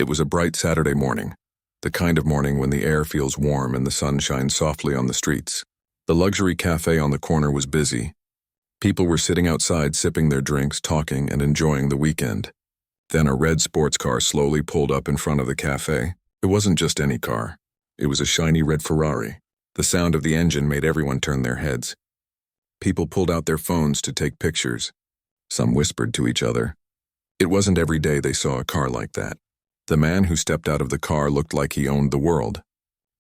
It was a bright Saturday morning, the kind of morning when the air feels warm and the sun shines softly on the streets. The luxury cafe on the corner was busy. People were sitting outside sipping their drinks, talking, and enjoying the weekend. Then a red sports car slowly pulled up in front of the cafe. It wasn't just any car. It was a shiny red Ferrari. The sound of the engine made everyone turn their heads. People pulled out their phones to take pictures. Some whispered to each other. It wasn't every day they saw a car like that. The man who stepped out of the car looked like he owned the world.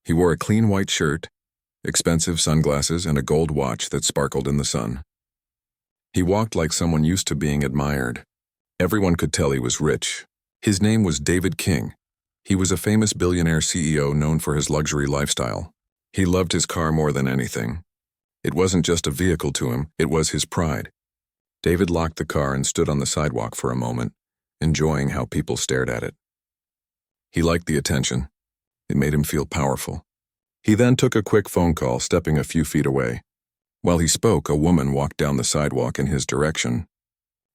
He wore a clean white shirt, expensive sunglasses, and a gold watch that sparkled in the sun. He walked like someone used to being admired. Everyone could tell he was rich. His name was David King. He was a famous billionaire CEO known for his luxury lifestyle. He loved his car more than anything. It wasn't just a vehicle to him, it was his pride. David locked the car and stood on the sidewalk for a moment, enjoying how people stared at it. He liked the attention. It made him feel powerful. He then took a quick phone call, stepping a few feet away. While he spoke, a woman walked down the sidewalk in his direction.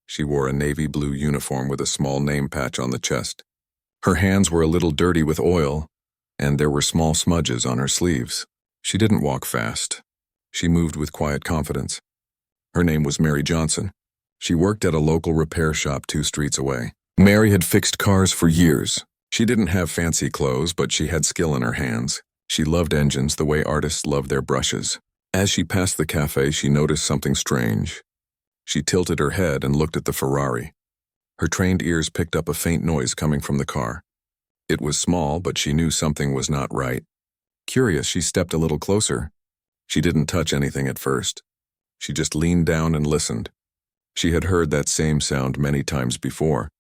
She wore a navy blue uniform with a small name patch on the chest. Her hands were a little dirty with oil, and there were small smudges on her sleeves. She didn't walk fast. She moved with quiet confidence. Her name was Mary Johnson. She worked at a local repair shop 2 streets away. Mary had fixed cars for years. She didn't have fancy clothes, but she had skill in her hands. She loved engines the way artists love their brushes. As she passed the cafe, she noticed something strange. She tilted her head and looked at the Ferrari. Her trained ears picked up a faint noise coming from the car. It was small, but she knew something was not right. Curious, she stepped a little closer. She didn't touch anything at first. She just leaned down and listened. She had heard that same sound many times before.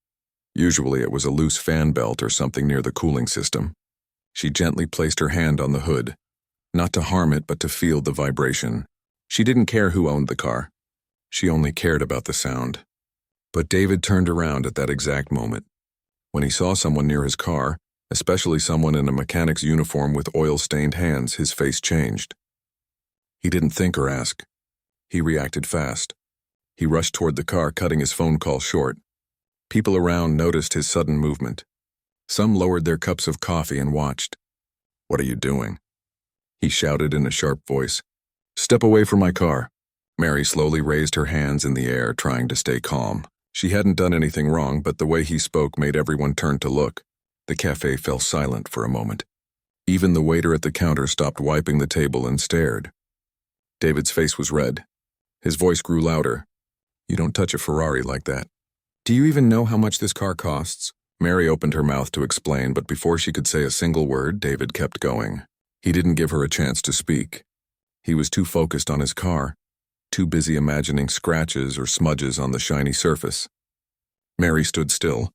Usually it was a loose fan belt or something near the cooling system. She gently placed her hand on the hood, not to harm it but to feel the vibration. She didn't care who owned the car. She only cared about the sound. But David turned around at that exact moment. When he saw someone near his car, especially someone in a mechanic's uniform with oil-stained hands, his face changed. He didn't think or ask. He reacted fast. He rushed toward the car, cutting his phone call short. People around noticed his sudden movement. Some lowered their cups of coffee and watched. "What are you doing?" He shouted in a sharp voice. "Step away from my car." Mary slowly raised her hands in the air, trying to stay calm. She hadn't done anything wrong, but the way he spoke made everyone turn to look. The cafe fell silent for a moment. Even the waiter at the counter stopped wiping the table and stared. David's face was red. His voice grew louder. "You don't touch a Ferrari like that. Do you even know how much this car costs?" Mary opened her mouth to explain, but before she could say a single word, David kept going. He didn't give her a chance to speak. He was too focused on his car, too busy imagining scratches or smudges on the shiny surface. Mary stood still.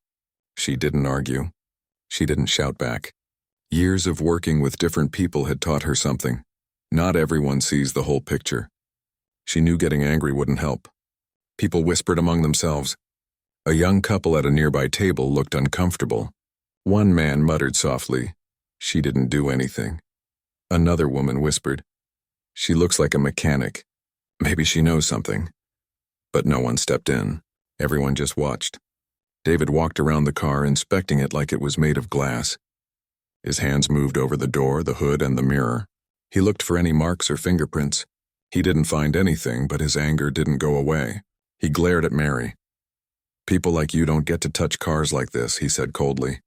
She didn't argue. She didn't shout back. Years of working with different people had taught her something. Not everyone sees the whole picture. She knew getting angry wouldn't help. People whispered among themselves. A young couple at a nearby table looked uncomfortable. One man muttered softly, "She didn't do anything." Another woman whispered, "She looks like a mechanic. Maybe she knows something." But no one stepped in. Everyone just watched. David walked around the car, inspecting it like it was made of glass. His hands moved over the door, the hood, and the mirror. He looked for any marks or fingerprints. He didn't find anything, but his anger didn't go away. He glared at Mary. "People like you don't get to touch cars like this," he said coldly.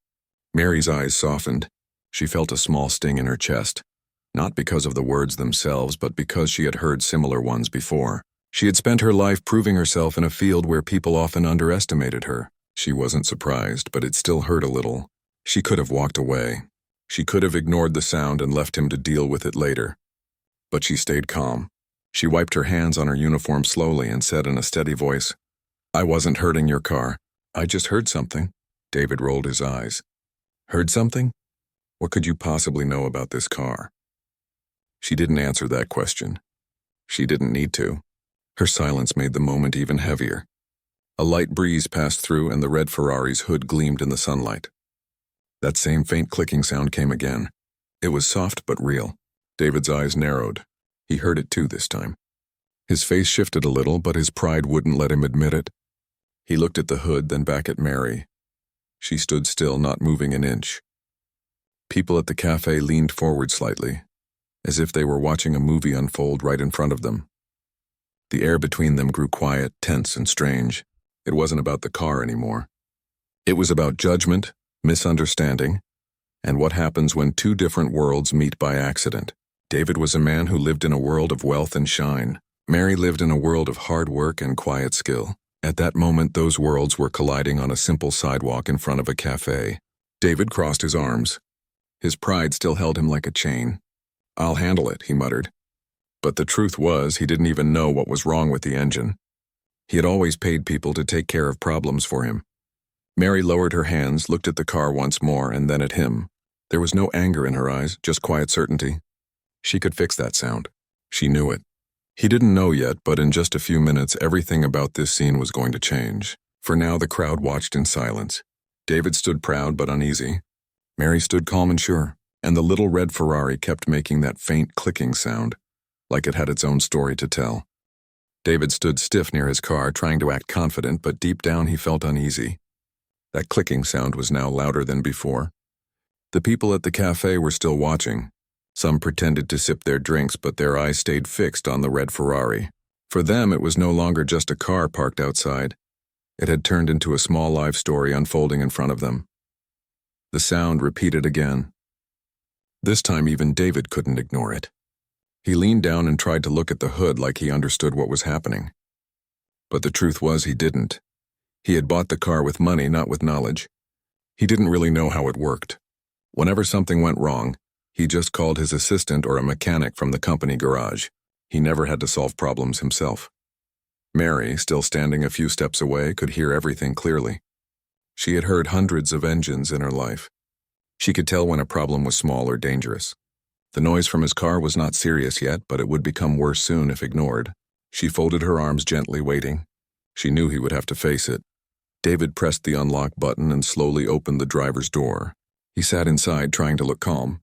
Mary's eyes softened. She felt a small sting in her chest. Not because of the words themselves, but because she had heard similar ones before. She had spent her life proving herself in a field where people often underestimated her. She wasn't surprised, but it still hurt a little. She could have walked away. She could have ignored the sound and left him to deal with it later. But she stayed calm. She wiped her hands on her uniform slowly and said in a steady voice, "I wasn't hurting your car. I just heard something." David rolled his eyes. "Heard something? What could you possibly know about this car?" She didn't answer that question. She didn't need to. Her silence made the moment even heavier. A light breeze passed through and the red Ferrari's hood gleamed in the sunlight. That same faint clicking sound came again. It was soft but real. David's eyes narrowed. He heard it too this time. His face shifted a little, but his pride wouldn't let him admit it. He looked at the hood, then back at Mary. She stood still, not moving an inch. People at the cafe leaned forward slightly, as if they were watching a movie unfold right in front of them. The air between them grew quiet, tense, and strange. It wasn't about the car anymore. It was about judgment, misunderstanding, and what happens when two different worlds meet by accident. David was a man who lived in a world of wealth and shine. Mary lived in a world of hard work and quiet skill. At that moment, those worlds were colliding on a simple sidewalk in front of a cafe. David crossed his arms. His pride still held him like a chain. "I'll handle it," he muttered. But the truth was, he didn't even know what was wrong with the engine. He had always paid people to take care of problems for him. Mary lowered her hands, looked at the car once more, and then at him. There was no anger in her eyes, just quiet certainty. She could fix that sound. She knew it. He didn't know yet, but in just a few minutes, everything about this scene was going to change. For now, the crowd watched in silence. David stood proud but uneasy. Mary stood calm and sure, and the little red Ferrari kept making that faint clicking sound, like it had its own story to tell. David stood stiff near his car, trying to act confident, but deep down he felt uneasy. That clicking sound was now louder than before. The people at the cafe were still watching. Some pretended to sip their drinks, but their eyes stayed fixed on the red Ferrari. For them, it was no longer just a car parked outside. It had turned into a small life story unfolding in front of them. The sound repeated again. This time, even David couldn't ignore it. He leaned down and tried to look at the hood like he understood what was happening. But the truth was, he didn't. He had bought the car with money, not with knowledge. He didn't really know how it worked. Whenever something went wrong, he just called his assistant or a mechanic from the company garage. He never had to solve problems himself. Mary, still standing a few steps away, could hear everything clearly. She had heard hundreds of engines in her life. She could tell when a problem was small or dangerous. The noise from his car was not serious yet, but it would become worse soon if ignored. She folded her arms gently, waiting. She knew he would have to face it. David pressed the unlock button and slowly opened the driver's door. He sat inside, trying to look calm.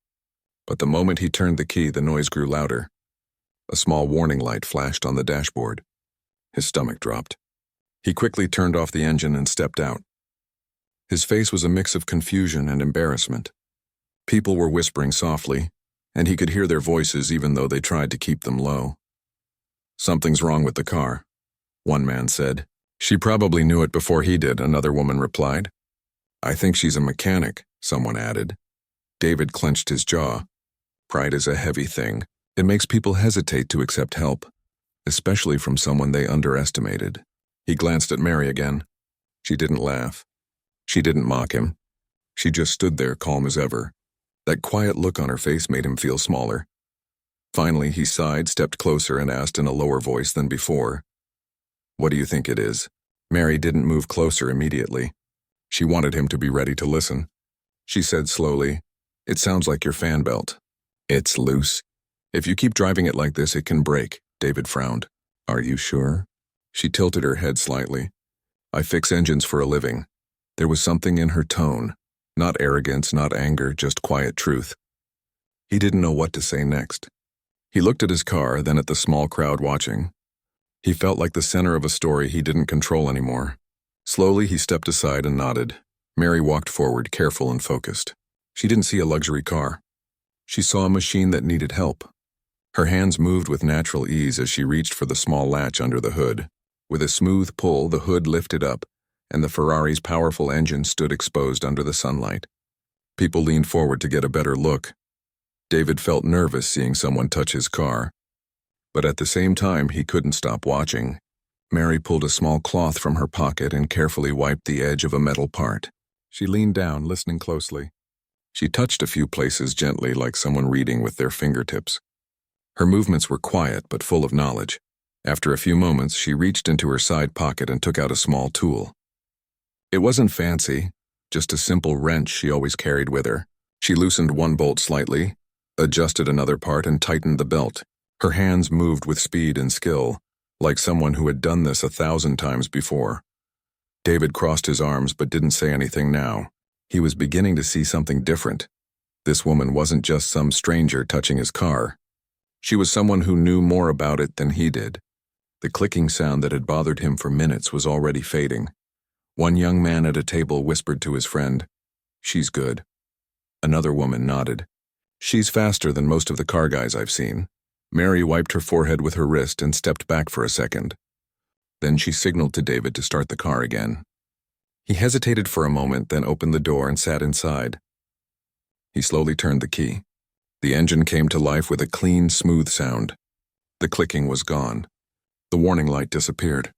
But the moment he turned the key, the noise grew louder. A small warning light flashed on the dashboard. His stomach dropped. He quickly turned off the engine and stepped out. His face was a mix of confusion and embarrassment. People were whispering softly, and he could hear their voices even though they tried to keep them low. "Something's wrong with the car," one man said. "She probably knew it before he did," another woman replied. "I think she's a mechanic," someone added. David clenched his jaw. Pride is a heavy thing. It makes people hesitate to accept help, especially from someone they underestimated. He glanced at Mary again. She didn't laugh. She didn't mock him. She just stood there, calm as ever. That quiet look on her face made him feel smaller. Finally, he sighed, stepped closer, and asked in a lower voice than before, "What do you think it is?" Mary didn't move closer immediately. She wanted him to be ready to listen. She said slowly, "It sounds like your fan belt. It's loose. If you keep driving it like this, it can break." David frowned. "Are you sure?" She tilted her head slightly. "I fix engines for a living." There was something in her tone. Not arrogance, not anger, just quiet truth. He didn't know what to say next. He looked at his car, then at the small crowd watching. He felt like the center of a story he didn't control anymore. Slowly, he stepped aside and nodded. Mary walked forward, careful and focused. She didn't see a luxury car. She saw a machine that needed help. Her hands moved with natural ease as she reached for the small latch under the hood. With a smooth pull, the hood lifted up, and the Ferrari's powerful engine stood exposed under the sunlight. People leaned forward to get a better look. David felt nervous seeing someone touch his car. But at the same time, he couldn't stop watching. Mary pulled a small cloth from her pocket and carefully wiped the edge of a metal part. She leaned down, listening closely. She touched a few places gently, like someone reading with their fingertips. Her movements were quiet but full of knowledge. After a few moments, she reached into her side pocket and took out a small tool. It wasn't fancy, just a simple wrench she always carried with her. She loosened one bolt slightly, adjusted another part, and tightened the belt. Her hands moved with speed and skill, like someone who had done this 1,000 times before. David crossed his arms but didn't say anything now. He was beginning to see something different. This woman wasn't just some stranger touching his car. She was someone who knew more about it than he did. The clicking sound that had bothered him for minutes was already fading. One young man at a table whispered to his friend, "She's good." Another woman nodded. "She's faster than most of the car guys I've seen." Mary wiped her forehead with her wrist and stepped back for a second. Then she signaled to David to start the car again. He hesitated for a moment, then opened the door and sat inside. He slowly turned the key. The engine came to life with a clean, smooth sound. The clicking was gone. The warning light disappeared.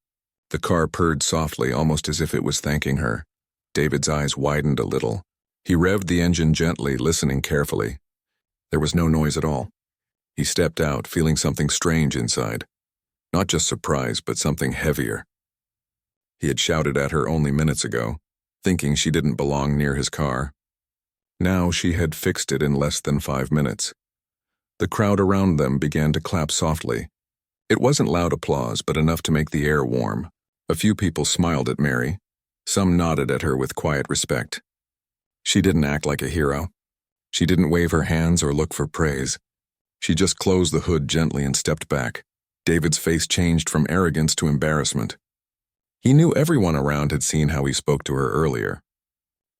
The car purred softly, almost as if it was thanking her. David's eyes widened a little. He revved the engine gently, listening carefully. There was no noise at all. He stepped out, feeling something strange inside. Not just surprise, but something heavier. He had shouted at her only minutes ago, thinking she didn't belong near his car. Now she had fixed it in less than 5 minutes. The crowd around them began to clap softly. It wasn't loud applause, but enough to make the air warm. A few people smiled at Mary. Some nodded at her with quiet respect. She didn't act like a hero. She didn't wave her hands or look for praise. She just closed the hood gently and stepped back. David's face changed from arrogance to embarrassment. He knew everyone around had seen how he spoke to her earlier.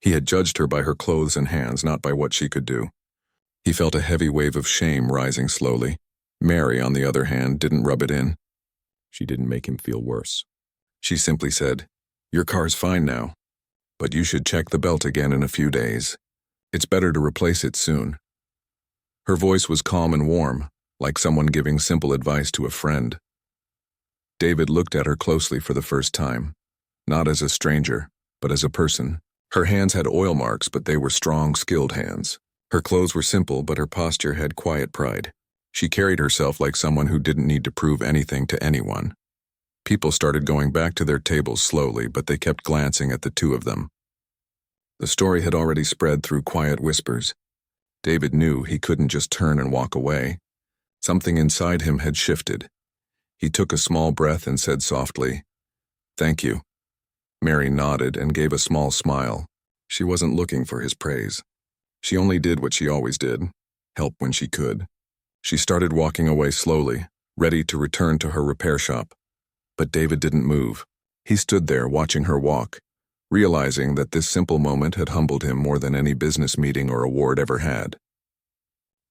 He had judged her by her clothes and hands, not by what she could do. He felt a heavy wave of shame rising slowly. Mary, on the other hand, didn't rub it in. She didn't make him feel worse. She simply said, "Your car's fine now, but you should check the belt again in a few days. It's better to replace it soon." Her voice was calm and warm, like someone giving simple advice to a friend. David looked at her closely for the first time, not as a stranger, but as a person. Her hands had oil marks, but they were strong, skilled hands. Her clothes were simple, but her posture had quiet pride. She carried herself like someone who didn't need to prove anything to anyone. People started going back to their tables slowly, but they kept glancing at the two of them. The story had already spread through quiet whispers. David knew he couldn't just turn and walk away. Something inside him had shifted. He took a small breath and said softly, "Thank you." Mary nodded and gave a small smile. She wasn't looking for his praise. She only did what she always did, help when she could. She started walking away slowly, ready to return to her repair shop. But David didn't move. He stood there watching her walk, realizing that this simple moment had humbled him more than any business meeting or award ever had.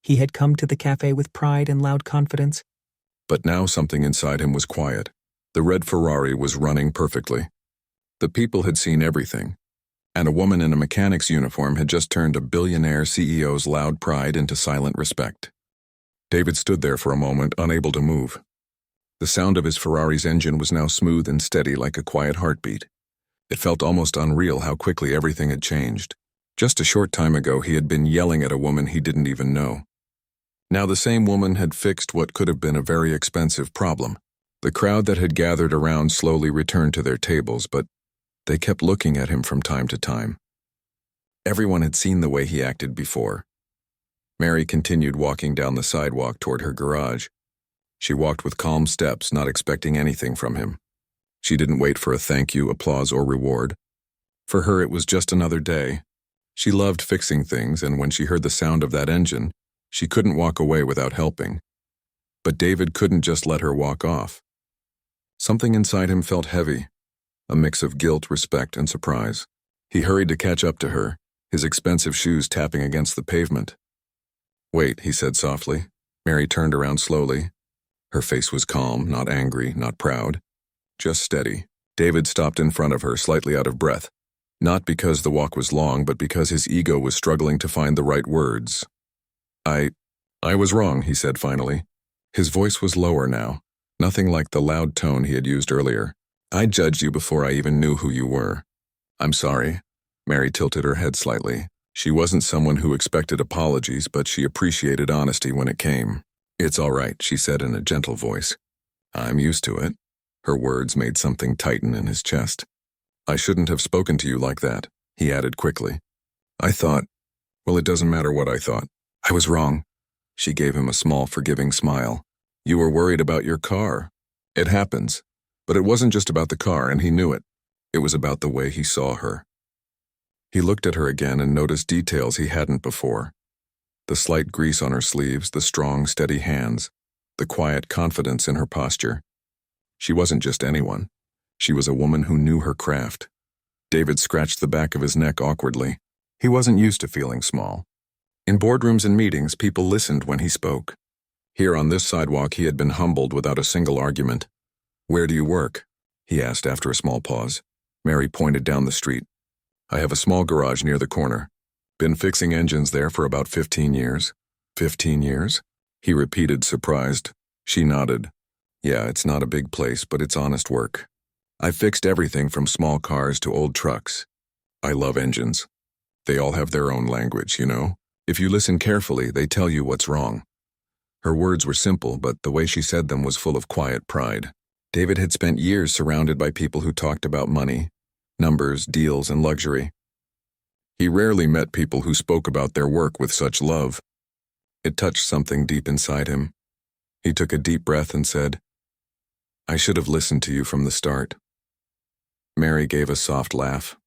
He had come to the cafe with pride and loud confidence. But now something inside him was quiet. The red Ferrari was running perfectly. The people had seen everything, and a woman in a mechanic's uniform had just turned a billionaire CEO's loud pride into silent respect. David stood there for a moment, unable to move. The sound of his Ferrari's engine was now smooth and steady like a quiet heartbeat. It felt almost unreal how quickly everything had changed. Just a short time ago, he had been yelling at a woman he didn't even know. Now the same woman had fixed what could have been a very expensive problem. The crowd that had gathered around slowly returned to their tables, but they kept looking at him from time to time. Everyone had seen the way he acted before. Mary continued walking down the sidewalk toward her garage. She walked with calm steps, not expecting anything from him. She didn't wait for a thank you, applause, or reward. For her, it was just another day. She loved fixing things, and when she heard the sound of that engine, she couldn't walk away without helping. But David couldn't just let her walk off. Something inside him felt heavy, a mix of guilt, respect, and surprise. He hurried to catch up to her, his expensive shoes tapping against the pavement. "Wait," he said softly. Mary turned around slowly. Her face was calm, not angry, not proud, just steady. David stopped in front of her, slightly out of breath. Not because the walk was long, but because his ego was struggling to find the right words. I was wrong," he said finally. His voice was lower now, nothing like the loud tone he had used earlier. "I judged you before I even knew who you were. I'm sorry." Mary tilted her head slightly. She wasn't someone who expected apologies, but she appreciated honesty when it came. "It's all right," she said in a gentle voice. "I'm used to it." Her words made something tighten in his chest. "I shouldn't have spoken to you like that," he added quickly. Well, it doesn't matter what I thought. I was wrong." She gave him a small, forgiving smile. "You were worried about your car. It happens. But it wasn't just about the car, and he knew it. It was about the way he saw her." He looked at her again and noticed details he hadn't before. The slight grease on her sleeves, the strong, steady hands, the quiet confidence in her posture. She wasn't just anyone. She was a woman who knew her craft. David scratched the back of his neck awkwardly. He wasn't used to feeling small. In boardrooms and meetings, people listened when he spoke. Here on this sidewalk, he had been humbled without a single argument. "Where do you work?" he asked after a small pause. Mary pointed down the street. "I have a small garage near the corner. Been fixing engines there for about 15 years. 15 years? He repeated, surprised. She nodded. "Yeah, it's not a big place, but it's honest work. I've fixed everything from small cars to old trucks. I love engines. They all have their own language, you know? If you listen carefully, they tell you what's wrong." Her words were simple, but the way she said them was full of quiet pride. David had spent years surrounded by people who talked about money, numbers, deals, and luxury. He rarely met people who spoke about their work with such love. It touched something deep inside him. He took a deep breath and said, "I should have listened to you from the start." Mary gave a soft laugh.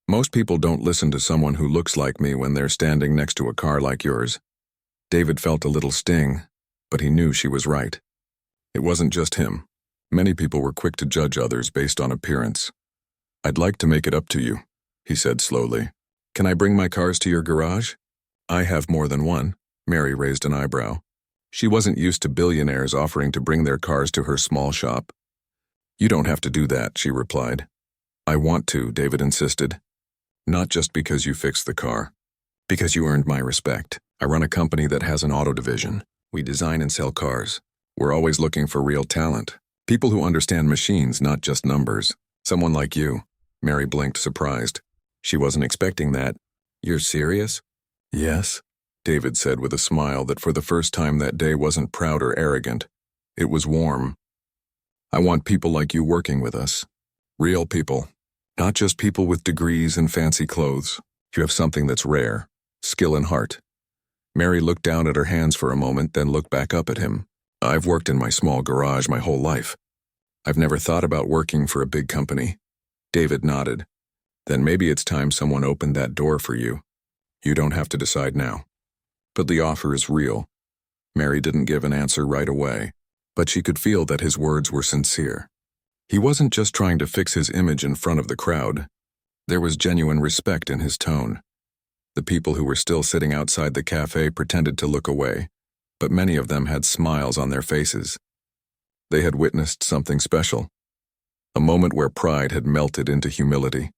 "Most people don't listen to someone who looks like me when they're standing next to a car like yours." David felt a little sting, but he knew she was right. It wasn't just him. Many people were quick to judge others based on appearance. "I'd like to make it up to you," he said slowly. "Can I bring my cars to your garage?" "I have more than one." Mary raised an eyebrow. She wasn't used to billionaires offering to bring their cars to her small shop. "You don't have to do that," she replied. "I want to," David insisted. "Not just because you fixed the car. Because you earned my respect. I run a company that has an auto division. We design and sell cars. We're always looking for real talent. People who understand machines, not just numbers. Someone like you." Mary blinked, surprised. She wasn't expecting that. "You're serious?" "Yes," David said with a smile that for the first time that day wasn't proud or arrogant. It was warm. "I want people like you working with us. Real people. Not just people with degrees and fancy clothes. You have something that's rare. Skill and heart." Mary looked down at her hands for a moment, then looked back up at him. "I've worked in my small garage my whole life. I've never thought about working for a big company." David nodded. "Then maybe it's time someone opened that door for you. You don't have to decide now. But the offer is real." Mary didn't give an answer right away, but she could feel that his words were sincere. He wasn't just trying to fix his image in front of the crowd. There was genuine respect in his tone. The people who were still sitting outside the cafe pretended to look away, but many of them had smiles on their faces. They had witnessed something special. A moment where pride had melted into humility.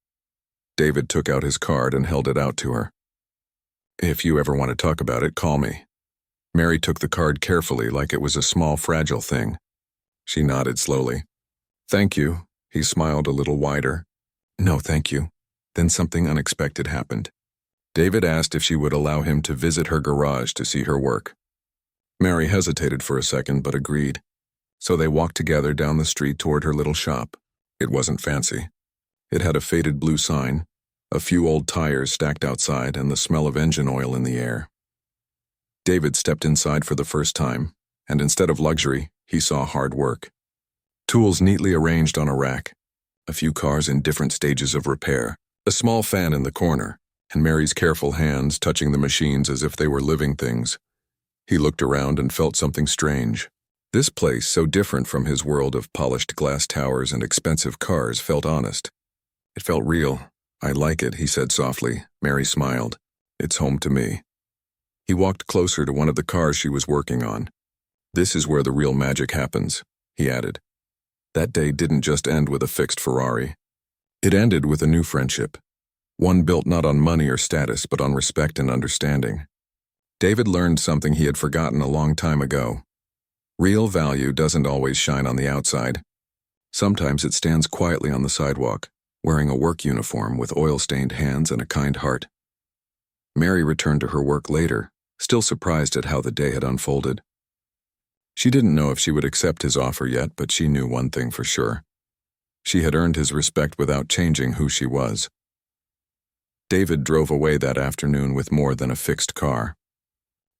David took out his card and held it out to her. "If you ever want to talk about it, call me." Mary took the card carefully like it was a small, fragile thing. She nodded slowly. "Thank you." He smiled a little wider. "No, thank you." Then something unexpected happened. David asked if she would allow him to visit her garage to see her work. Mary hesitated for a second but agreed. So they walked together down the street toward her little shop. It wasn't fancy. It had a faded blue sign, a few old tires stacked outside, and the smell of engine oil in the air. David stepped inside for the first time, and instead of luxury, he saw hard work. Tools neatly arranged on a rack, a few cars in different stages of repair, a small fan in the corner, and Mary's careful hands touching the machines as if they were living things. He looked around and felt something strange. This place, so different from his world of polished glass towers and expensive cars, felt honest. It felt real. "I like it," he said softly. Mary smiled. "It's home to me." He walked closer to one of the cars she was working on. "This is where the real magic happens," he added. That day didn't just end with a fixed Ferrari. It ended with a new friendship. One built not on money or status, but on respect and understanding. David learned something he had forgotten a long time ago. Real value doesn't always shine on the outside. Sometimes it stands quietly on the sidewalk, wearing a work uniform with oil-stained hands and a kind heart. Mary returned to her work later, still surprised at how the day had unfolded. She didn't know if she would accept his offer yet, but she knew one thing for sure. She had earned his respect without changing who she was. David drove away that afternoon with more than a fixed car.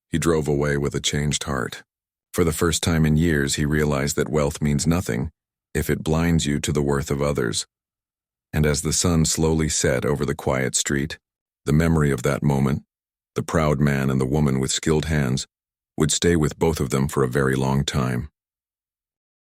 He drove away with a changed heart. For the first time in years, he realized that wealth means nothing if it blinds you to the worth of others. And as the sun slowly set over the quiet street, the memory of that moment, the proud man and the woman with skilled hands, would stay with both of them for a very long time.